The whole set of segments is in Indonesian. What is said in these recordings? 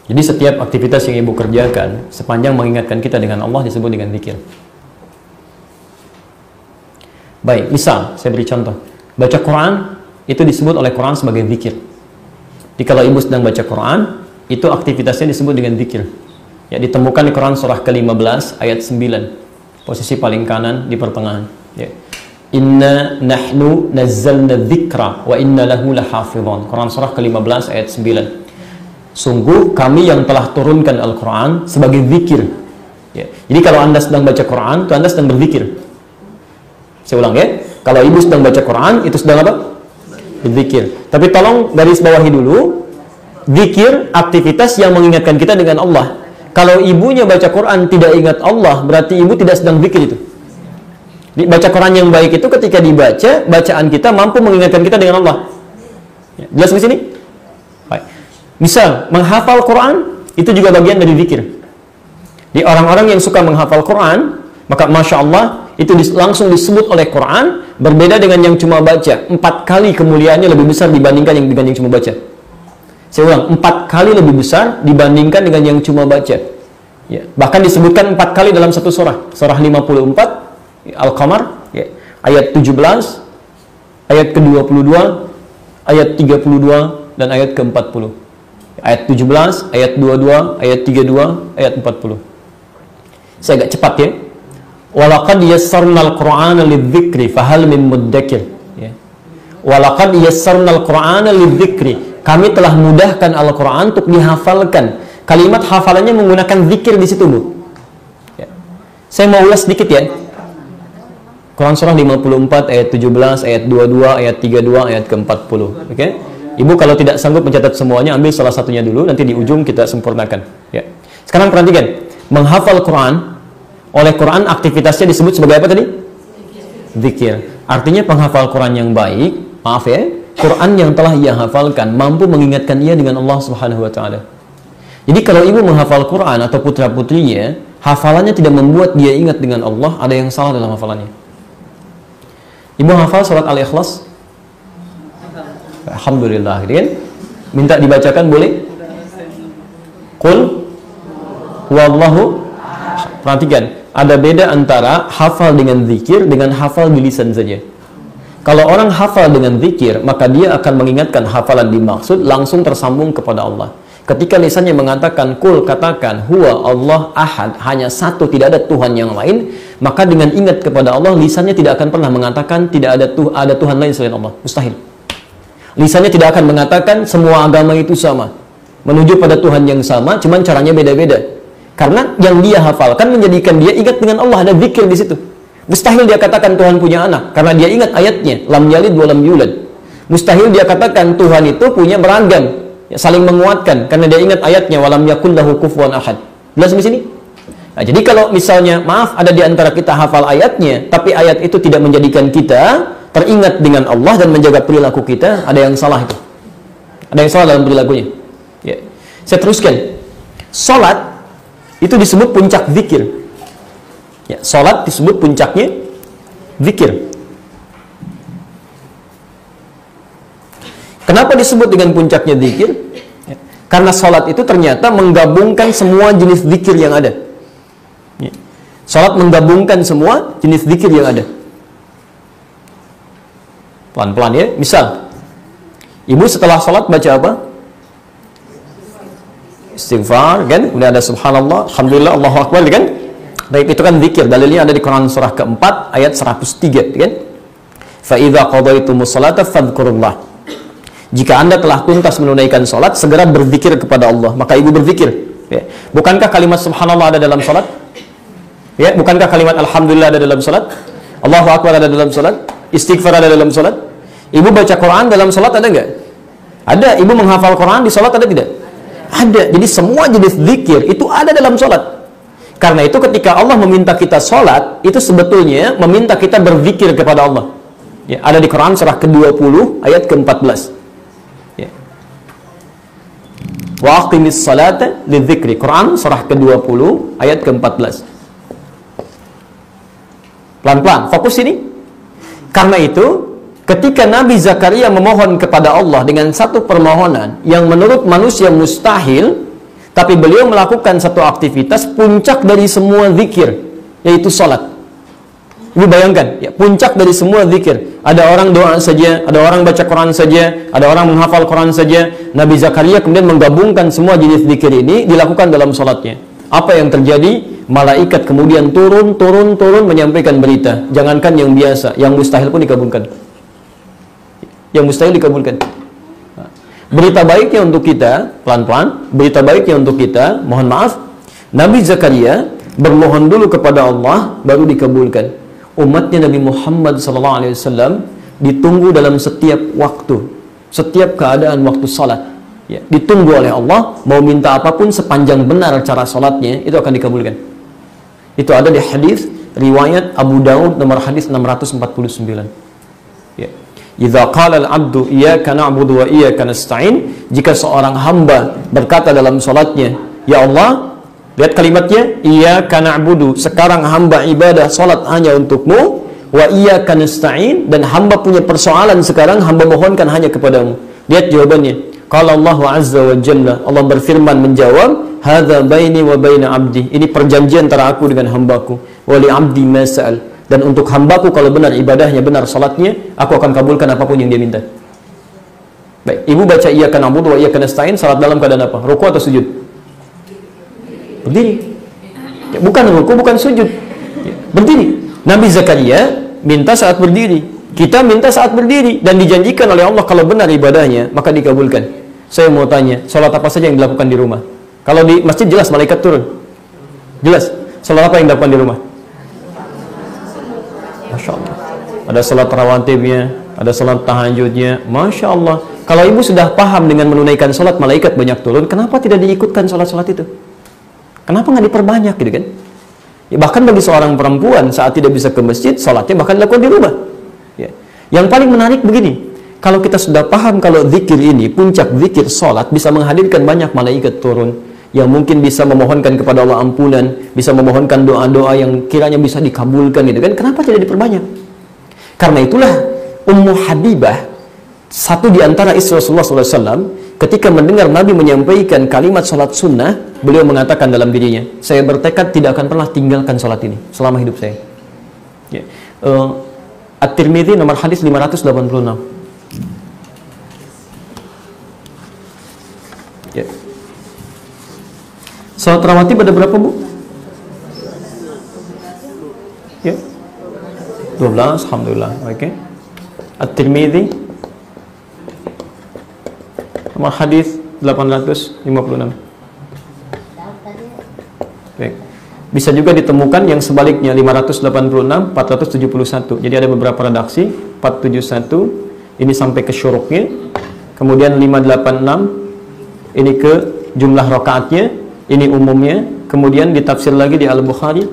Jadi setiap aktivitas yang ibu kerjakan sepanjang mengingatkan kita dengan Allah disebut dengan zikir. Baik, misal saya beri contoh. Baca Quran itu disebut oleh Quran sebagai zikir. Jadi kalau ibu sedang baca Quran, itu aktivitasnya disebut dengan zikir. Ya, ditemukan di Quran surah ke-15 ayat 9. Posisi paling kanan di pertengahan. Ya. Inna nahnu nazzalna dzikra wa inna lahu lahafizun. Quran surah ke-15 ayat 9. Sungguh kami yang telah turunkan Al-Quran sebagai zikir. Ya. Jadi kalau Anda sedang baca Quran, itu Anda sedang berzikir. Saya ulang ya. Kalau ibu sedang baca Quran, itu sedang apa? Berzikir. Tapi tolong garis bawahi dulu. Zikir, aktivitas yang mengingatkan kita dengan Allah. Kalau ibunya baca Quran tidak ingat Allah, berarti ibu tidak sedang zikir itu. Baca Quran yang baik itu ketika dibaca, bacaan kita mampu mengingatkan kita dengan Allah. Ya. Jelas di sini? Misal, menghafal Quran itu juga bagian dari zikir. Di orang-orang yang suka menghafal Quran, maka Masya Allah, itu langsung disebut oleh Quran, berbeda dengan yang cuma baca. 4 kali kemuliaannya lebih besar dibandingkan yang cuma baca. Saya ulang, 4 kali lebih besar dibandingkan dengan yang cuma baca. Ya. Bahkan disebutkan 4 kali dalam satu surah. Surah 54, Al-Qamar, ya. Ayat 17, ayat ke-22, ayat 32, dan ayat ke-40. Ayat 17, ayat 22, ayat 32, ayat 40. Saya agak cepat ya. Walaqad yassarnal Qur'ana lidzikri fahal min muddakir. Ya. Walaqad yassarnal Qur'ana lidzikri. Kami telah mudahkan Al-Qur'an untuk dihafalkan. Kalimat hafalannya menggunakan zikir di situ, Bu. Ya. Saya mau ulas sedikit ya. Quran surah 54 ayat 17, ayat 22, ayat 32, ayat ke-40. Oke? Ibu kalau tidak sanggup mencatat semuanya, ambil salah satunya dulu, nanti di ujung kita sempurnakan. Ya. Sekarang perhatikan, menghafal Quran, oleh Quran aktivitasnya disebut sebagai apa tadi? Zikir. Artinya penghafal Quran yang baik, maaf ya, Quran yang telah ia hafalkan mampu mengingatkan ia dengan Allah Subhanahu wa taala. Jadi kalau ibu menghafal Quran atau putra-putrinya, hafalannya tidak membuat dia ingat dengan Allah, ada yang salah dalam hafalannya. Ibu hafal surat Al-Ikhlas? Alhamdulillah, gitu kan? Minta dibacakan boleh? Qul wallahu. Perhatikan, ada beda antara hafal dengan zikir dengan hafal di lisan saja. Kalau orang hafal dengan zikir, maka dia akan mengingatkan hafalan dimaksud langsung tersambung kepada Allah. Ketika lisannya mengatakan qul, katakan huwa Allah ahad, hanya satu, tidak ada Tuhan yang lain, maka dengan ingat kepada Allah, lisannya tidak akan pernah mengatakan tidak ada Tuhan lain selain Allah. Mustahil. Lisannya tidak akan mengatakan semua agama itu sama, menuju pada Tuhan yang sama, cuman caranya beda-beda. Karena yang dia hafalkan menjadikan dia ingat dengan Allah, ada zikir di situ. Mustahil dia katakan Tuhan punya anak, karena dia ingat ayatnya, lam yalid wa lam yulad. Mustahil dia katakan Tuhan itu punya beragam, ya, saling menguatkan, karena dia ingat ayatnya, walam yakul lahu kufuwan ahad. Jelas di sini? Nah, jadi kalau misalnya, maaf, ada di antara kita hafal ayatnya, tapi ayat itu tidak menjadikan kita teringat dengan Allah dan menjaga perilaku kita, ada yang salah itu. Ada yang salah dalam perilakunya. Ya. Saya teruskan. Salat itu disebut puncak zikir. Ya, salat disebut puncaknya zikir. Kenapa disebut dengan puncaknya zikir? Ya. Karena salat itu ternyata menggabungkan semua jenis zikir yang ada. Ya. Salat menggabungkan semua jenis zikir yang ada. Pelan-pelan ya. Misal, ibu setelah sholat baca apa? Istighfar, kan? Kemudian ada subhanallah, alhamdulillah, Allahu akbar, kan? Baik, itu kan zikir. Dalilnya ada di Quran surah keempat ayat 103, kan? Fa idza qadaitumus sholata fadhkurullah. Jika Anda telah tuntas menunaikan sholat, segera berzikir kepada Allah. Maka ibu berzikir. Ya. Bukankah kalimat subhanallah ada dalam sholat? Ya, bukankah kalimat alhamdulillah ada dalam sholat? Allahu akbar ada dalam sholat? Istighfar ada dalam sholat? Ibu baca Quran dalam sholat ada nggak? Ada. Ibu menghafal Quran di sholat ada tidak? Ada. Jadi semua jenis zikir itu ada dalam sholat. Karena itu ketika Allah meminta kita sholat, itu sebetulnya meminta kita berzikir kepada Allah. Ya, ada di Quran surah ke-20 ayat ke-14. Ya. Wa aqimis salata lidzikri. Quran surah ke-20 ayat ke-14. Pelan-pelan, fokus ini. Karena itu ketika Nabi Zakaria memohon kepada Allah dengan satu permohonan yang menurut manusia mustahil, Tapi beliau melakukan satu aktivitas puncak dari semua zikir, yaitu salat. Ibu bayangkan, ya, puncak dari semua zikir. Ada orang doa saja, ada orang baca Quran saja, ada orang menghafal Quran saja. Nabi Zakaria kemudian menggabungkan semua jenis zikir ini dilakukan dalam salatnya. Apa yang terjadi? Malaikat kemudian turun menyampaikan berita. Jangankan yang biasa, yang mustahil pun dikabulkan. Yang mustahil dikabulkan. Berita baiknya untuk kita, pelan-pelan, berita baiknya untuk kita, mohon maaf, Nabi Zakaria bermohon dulu kepada Allah, baru dikabulkan. Umatnya Nabi Muhammad SAW ditunggu dalam setiap waktu, setiap keadaan waktu salat. Ya, ditunggu oleh Allah, mau minta apapun sepanjang benar cara salatnya, itu akan dikabulkan. Itu ada di hadis riwayat Abu Daud nomor hadis 649. Ya. Idza qala al-'abdu iyyaka na'budu wa iyyaka nasta'in, jika seorang hamba berkata dalam salatnya, ya Allah, lihat kalimatnya, iyyaka na'budu, sekarang hamba ibadah salat hanya untukmu, wa iyyaka nasta'in, dan hamba punya persoalan sekarang, hamba mohonkan hanya kepadamu. Lihat jawabannya. Qala Allah azza wa jalla, Allah berfirman menjawab, hadza baini wa baina 'abdi, ini perjanjian antara aku dengan hambaku, wa li 'abdi ma sa'al, dan untuk hambaku kalau benar ibadahnya, benar salatnya, aku akan kabulkan apapun yang dia minta. Baik, ibu baca iyyaka na'budu wa iyyaka nasta'in, salat dalam keadaan apa? Ruku atau sujud? Berdiri. Ya, bukan ruku, bukan sujud. Ya, berdiri. Nabi Zakaria minta saat berdiri. Kita minta saat berdiri, dan dijanjikan oleh Allah kalau benar ibadahnya, maka dikabulkan. Saya mau tanya, salat apa saja yang dilakukan di rumah? Kalau di masjid jelas malaikat turun. Jelas. Salat apa yang dilakukan di rumah? Masya Allah. Ada salat rawatibnya, ada salat tahajudnya. Masya Allah. Kalau ibu sudah paham dengan menunaikan salat, malaikat banyak turun, kenapa tidak diikutkan salat-salat itu? Kenapa nggak diperbanyak gitu kan? Ya, bahkan bagi seorang perempuan saat tidak bisa ke masjid, salatnya bahkan dilakukan di rumah. Ya. Yang paling menarik begini, kalau kita sudah paham kalau zikir ini, puncak zikir salat bisa menghadirkan banyak malaikat turun, yang mungkin bisa memohonkan kepada Allah ampunan, bisa memohonkan doa-doa yang kiranya bisa dikabulkan gitu kan, kenapa tidak diperbanyak? Karena itulah Ummu Habibah, satu di antara istri Rasulullah SAW, ketika mendengar Nabi menyampaikan kalimat salat sunnah, beliau mengatakan dalam dirinya, saya bertekad tidak akan pernah tinggalkan salat ini selama hidup saya. Ya. At-Tirmidzi nomor hadis 586. Ya. Salat rawatib ada berapa, Bu? Ya. 12, alhamdulillah. Oke. At-Tirmidzi nomor hadis 856. Baik. Bisa juga ditemukan yang sebaliknya 586, 471. Jadi ada beberapa redaksi, 471 ini sampai ke syuruknya, kemudian 586 ini ke jumlah rakaatnya, ini umumnya, kemudian ditafsir lagi di Al-Bukhari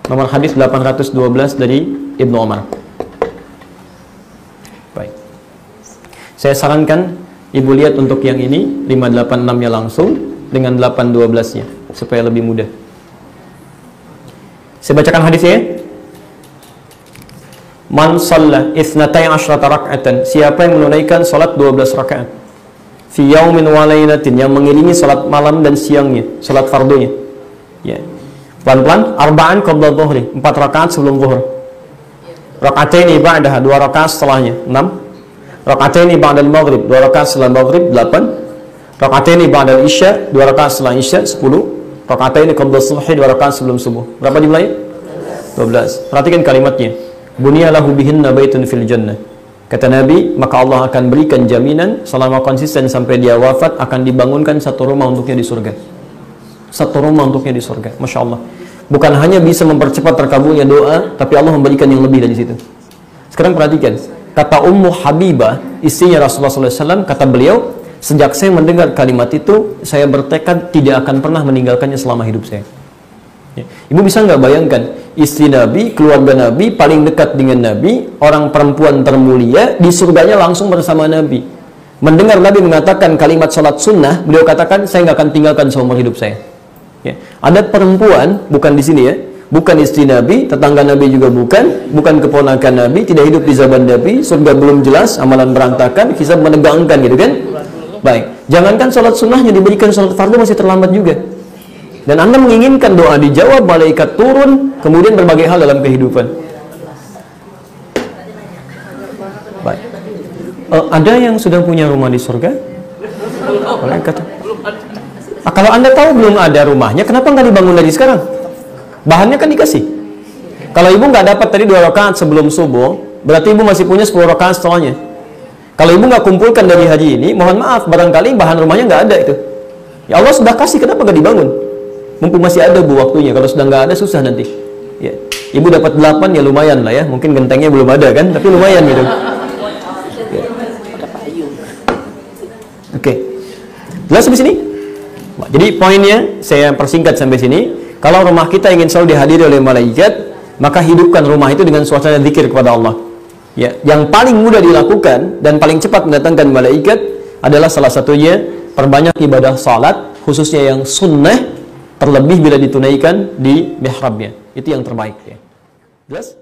nomor hadis 812 dari Ibnu Umar. Baik. Saya sarankan ibu lihat untuk yang ini 586-nya langsung dengan 812-nya supaya lebih mudah. Saya bacakan hadisnya. Man shalla itsnatai asyrata rak'atan, siapa yang menunaikan salat 12 rakaat fi yaumin wa lailatin, yang mengiringi salat malam dan siangnya, salat fardunya. Ya. Pelan-pelan, arba'an qabla dhuhri, 4 rakaat sebelum zuhur. Rak'ataini ba'daha, 2 rakaat setelahnya, 6. Rak'ataini ba'dal maghrib, 2 rakaat setelah maghrib, 8. Rak'ataini ba'dal isya, 2 rakaat setelah isya, 10. Rak'ataini qabla subhi, 2 rakaat sebelum subuh. Berapa jumlahnya? 12. Perhatikan kalimatnya. Bunyalahu bihinna baitun fil jannah. Kata Nabi, maka Allah akan berikan jaminan selama konsisten sampai dia wafat akan dibangunkan satu rumah untuknya di surga. Satu rumah untuknya di surga. Masya Allah. Bukan hanya bisa mempercepat terkabulnya doa, tapi Allah memberikan yang lebih dari situ. Sekarang perhatikan. Kata Ummu Habibah, istrinya Rasulullah SAW, kata beliau, sejak saya mendengar kalimat itu, saya bertekad tidak akan pernah meninggalkannya selama hidup saya. Ya. Ibu bisa nggak bayangkan, istri Nabi, keluarga Nabi, paling dekat dengan Nabi, orang perempuan termulia, di surganya langsung bersama Nabi. Mendengar Nabi mengatakan kalimat salat sunnah, beliau katakan, saya nggak akan tinggalkan seumur hidup saya. Ya. Ada perempuan, bukan di sini ya, bukan istri Nabi, tetangga Nabi juga bukan keponakan Nabi, tidak hidup di zaman Nabi, surga belum jelas, amalan berantakan, hisab menegangkan gitu kan. Baik, Jangankan sholat sunnahnya, diberikan sholat fardu masih terlambat juga. Dan Anda menginginkan doa dijawab, malaikat turun, kemudian berbagai hal dalam kehidupan. Baik. Ada yang sudah punya rumah di surga? Malaikat. Kalau Anda tahu belum ada rumahnya, kenapa nggak dibangun lagi sekarang? Bahannya kan dikasih. Kalau ibu nggak dapat tadi 2 rakaat sebelum subuh, berarti ibu masih punya 10 rakaat setelahnya. Kalau ibu nggak kumpulkan dari haji ini, mohon maaf, barangkali bahan rumahnya nggak ada itu. Ya Allah sudah kasih, kenapa nggak dibangun? Mumpung masih ada bu waktunya. Kalau sudah nggak ada susah nanti. Ya. Ibu dapat 8 ya lumayan lah ya. Mungkin gentengnya belum ada kan, tapi lumayan gitu. Ya. Oke. Jelas sampai sini? Jadi poinnya saya persingkat sampai sini. Kalau rumah kita ingin selalu dihadiri oleh malaikat, maka hidupkan rumah itu dengan suasana zikir kepada Allah. Ya, yang paling mudah dilakukan dan paling cepat mendatangkan malaikat adalah salah satunya perbanyak ibadah salat, khususnya yang sunnah, terlebih bila ditunaikan di mihrabnya. Itu yang terbaik ya. Jelas?